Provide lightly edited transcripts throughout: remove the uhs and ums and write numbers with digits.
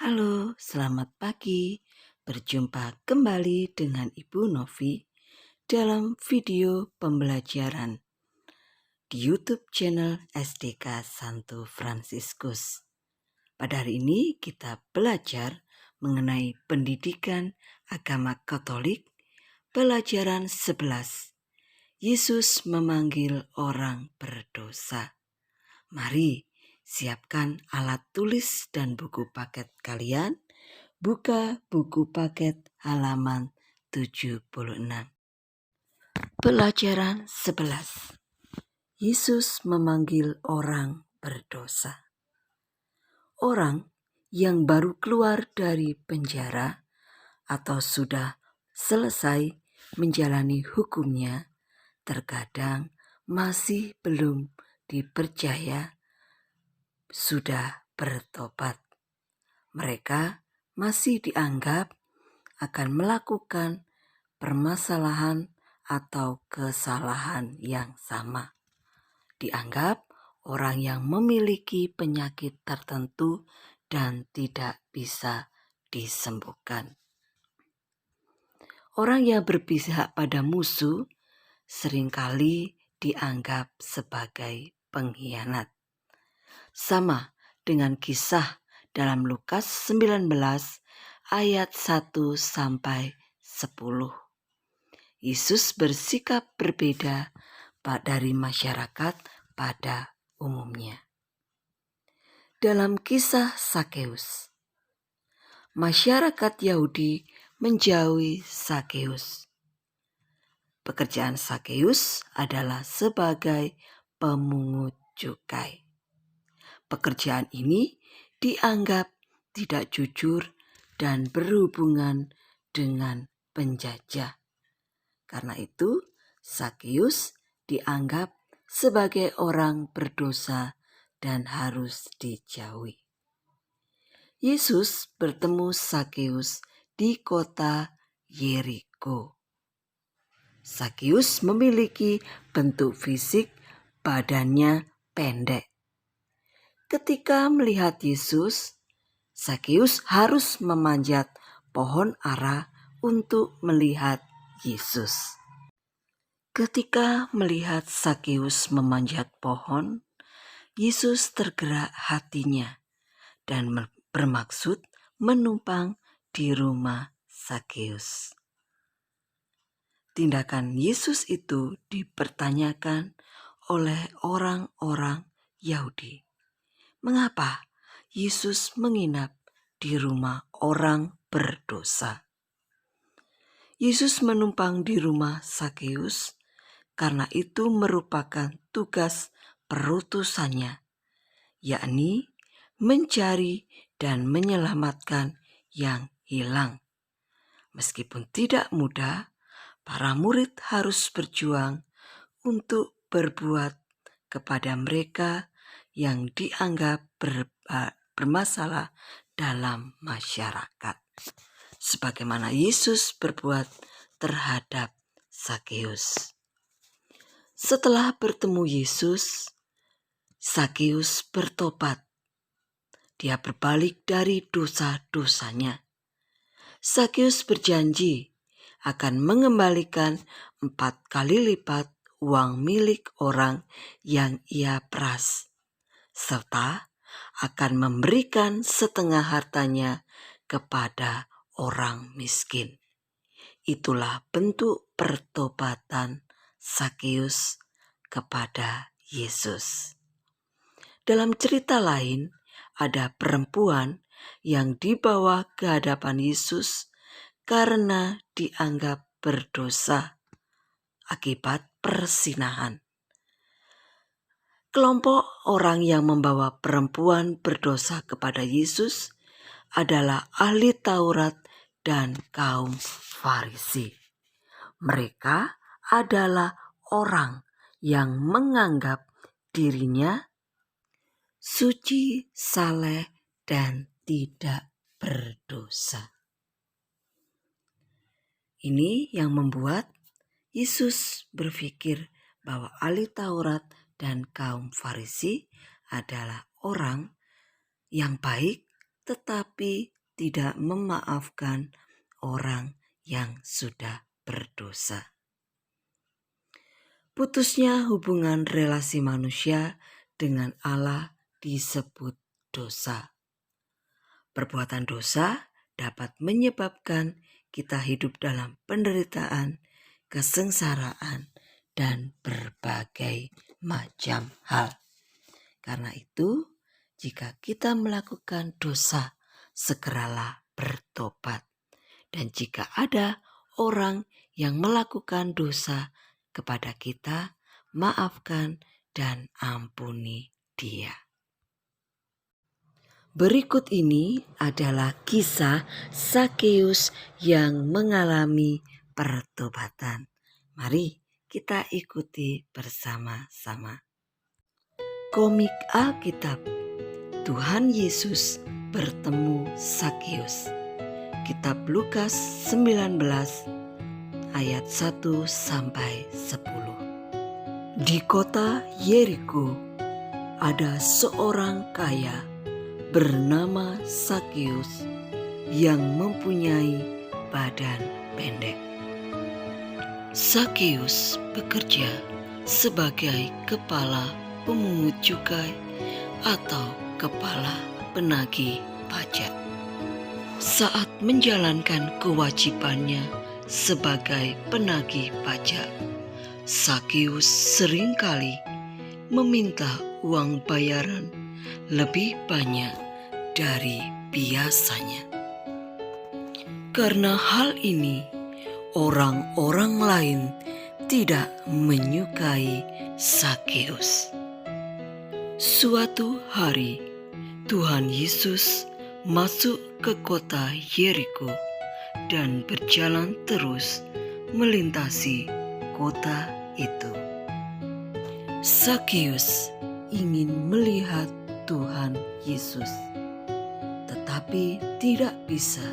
Halo, selamat pagi. Berjumpa kembali dengan Ibu Novi dalam video pembelajaran di YouTube channel SDK Santo Fransiskus. Pada hari ini kita belajar mengenai pendidikan agama Katolik, pelajaran 11. Yesus memanggil orang berdosa. Mari siapkan alat tulis dan buku paket kalian. Buka buku paket halaman 76. Pelajaran 11. Yesus memanggil orang berdosa. Orang yang baru keluar dari penjara atau sudah selesai menjalani hukumnya terkadang masih belum dipercaya sudah bertobat. Mereka masih dianggap akan melakukan permasalahan atau kesalahan yang sama. Dianggap orang yang memiliki penyakit tertentu dan tidak bisa disembuhkan. Orang yang berpihak pada musuh seringkali dianggap sebagai pengkhianat. Sama dengan kisah dalam Lukas 19 ayat 1 sampai 10. Yesus bersikap berbeda dari masyarakat pada umumnya. Dalam kisah Sakeus, masyarakat Yahudi menjauhi Sakeus. Pekerjaan Sakeus adalah sebagai pemungut cukai. Pekerjaan ini dianggap tidak jujur dan berhubungan dengan penjajah. Karena itu, Sakeus dianggap sebagai orang berdosa dan harus dijauhi. Yesus bertemu Sakeus di kota Yeriko. Sakeus memiliki bentuk fisik badannya pendek. Ketika melihat Yesus, Sakeus harus memanjat pohon ara untuk melihat Yesus. Ketika melihat Sakeus memanjat pohon, Yesus tergerak hatinya dan bermaksud menumpang di rumah Sakeus. Tindakan Yesus itu dipertanyakan oleh orang-orang Yahudi. Mengapa Yesus menginap di rumah orang berdosa? Yesus menumpang di rumah Sakeus karena itu merupakan tugas perutusannya, yakni mencari dan menyelamatkan yang hilang. Meskipun tidak mudah, para murid harus berjuang untuk berbuat kepada mereka yang dianggap bermasalah dalam masyarakat. Sebagaimana Yesus berbuat terhadap Sakeus. Setelah bertemu Yesus, Sakeus bertobat. Dia berbalik dari dosa-dosanya. Sakeus berjanji akan mengembalikan 4 kali lipat uang milik orang yang ia peras, serta akan memberikan setengah hartanya kepada orang miskin. Itulah bentuk pertobatan Sakeus kepada Yesus. Dalam cerita lain, ada perempuan yang dibawa ke hadapan Yesus karena dianggap berdosa akibat perzinahan. Kelompok orang yang membawa perempuan berdosa kepada Yesus adalah ahli Taurat dan kaum Farisi. Mereka adalah orang yang menganggap dirinya suci, saleh, dan tidak berdosa. Ini yang membuat Yesus berpikir bahwa ahli Taurat dan kaum Farisi adalah orang yang baik tetapi tidak memaafkan orang yang sudah berdosa. Putusnya hubungan relasi manusia dengan Allah disebut dosa. Perbuatan dosa dapat menyebabkan kita hidup dalam penderitaan, kesengsaraan, dan berbagai macam hal. Karena itu, jika kita melakukan dosa, segeralah bertobat. Dan jika ada orang yang melakukan dosa kepada kita, maafkan dan ampuni dia. Berikut ini adalah kisah Zakheus yang mengalami pertobatan. Mari kita ikuti bersama-sama. Komik Alkitab, Tuhan Yesus bertemu Zakheus. Kitab Lukas 19 ayat 1-10. Di kota Yeriko ada seorang kaya bernama Zakheus yang mempunyai badan pendek. Zakheus bekerja sebagai kepala pemungut cukai atau kepala penagih pajak. Saat menjalankan kewajibannya sebagai penagih pajak, Zakheus seringkali meminta uang bayaran lebih banyak dari biasanya. Karena hal ini, orang-orang lain tidak menyukai Zakheus. Suatu hari, Tuhan Yesus masuk ke kota Yeriko dan berjalan terus melintasi kota itu. Zakheus ingin melihat Tuhan Yesus, tetapi tidak bisa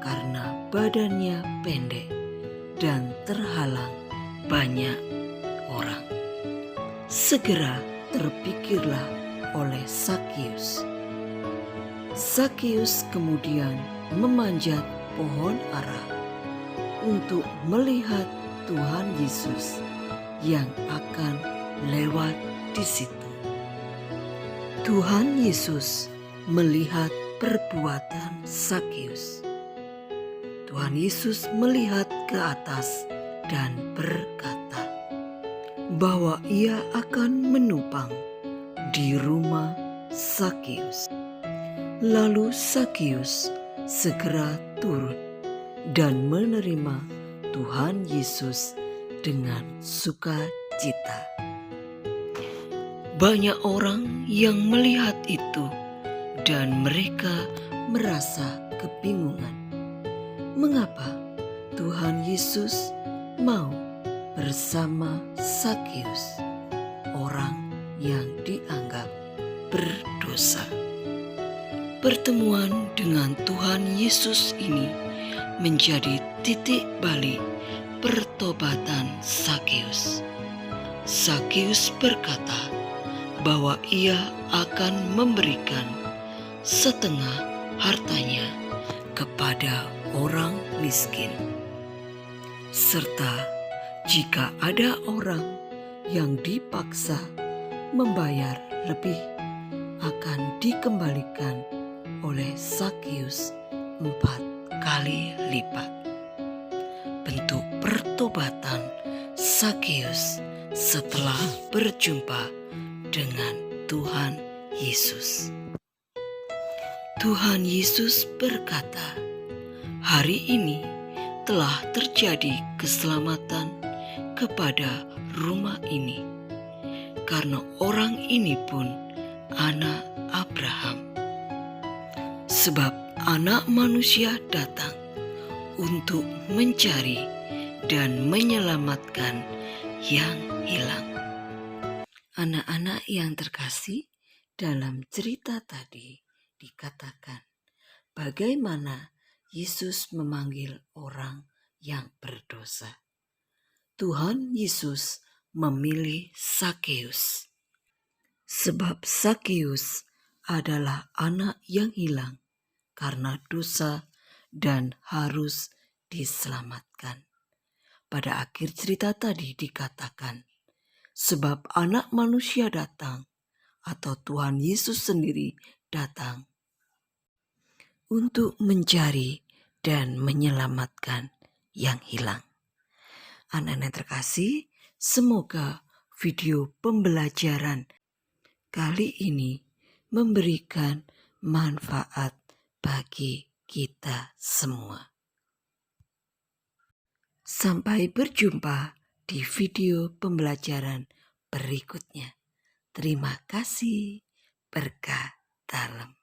karena badannya pendek dan terhalang banyak orang. Segera terpikirlah oleh Zakheus. Zakheus kemudian memanjat pohon ara untuk melihat Tuhan Yesus yang akan lewat di situ. Tuhan Yesus melihat perbuatan Zakheus. Tuhan Yesus melihat ke atas dan berkata bahwa ia akan menumpang di rumah Zakheus. Lalu Zakheus segera turun dan menerima Tuhan Yesus dengan sukacita. Banyak orang yang melihat itu dan mereka merasa kebingungan. Mengapa Tuhan Yesus mau bersama Zakheus, orang yang dianggap berdosa? Pertemuan dengan Tuhan Yesus ini menjadi titik balik pertobatan Zakheus. Zakheus berkata bahwa ia akan memberikan setengah hartanya kepada orang miskin. Serta jika ada orang yang dipaksa membayar lebih, akan dikembalikan oleh Zakheus 4 kali lipat. Bentuk pertobatan Zakheus setelah berjumpa dengan Tuhan Yesus. Tuhan Yesus berkata, "Hari ini telah terjadi keselamatan kepada rumah ini, karena orang ini pun anak Abraham. Sebab Anak Manusia datang untuk mencari dan menyelamatkan yang hilang." Anak-anak yang terkasih, dalam cerita tadi dikatakan bagaimana Yesus memanggil orang yang berdosa. Tuhan Yesus memilih Zakheus sebab Zakheus adalah anak yang hilang karena dosa dan harus diselamatkan. Pada akhir cerita tadi dikatakan, sebab Anak Manusia datang, atau Tuhan Yesus sendiri datang untuk mencari dan menyelamatkan yang hilang. Anak-anak terkasih, semoga video pembelajaran kali ini memberikan manfaat bagi kita semua. Sampai berjumpa di video pembelajaran berikutnya. Terima kasih. Berkah dalam.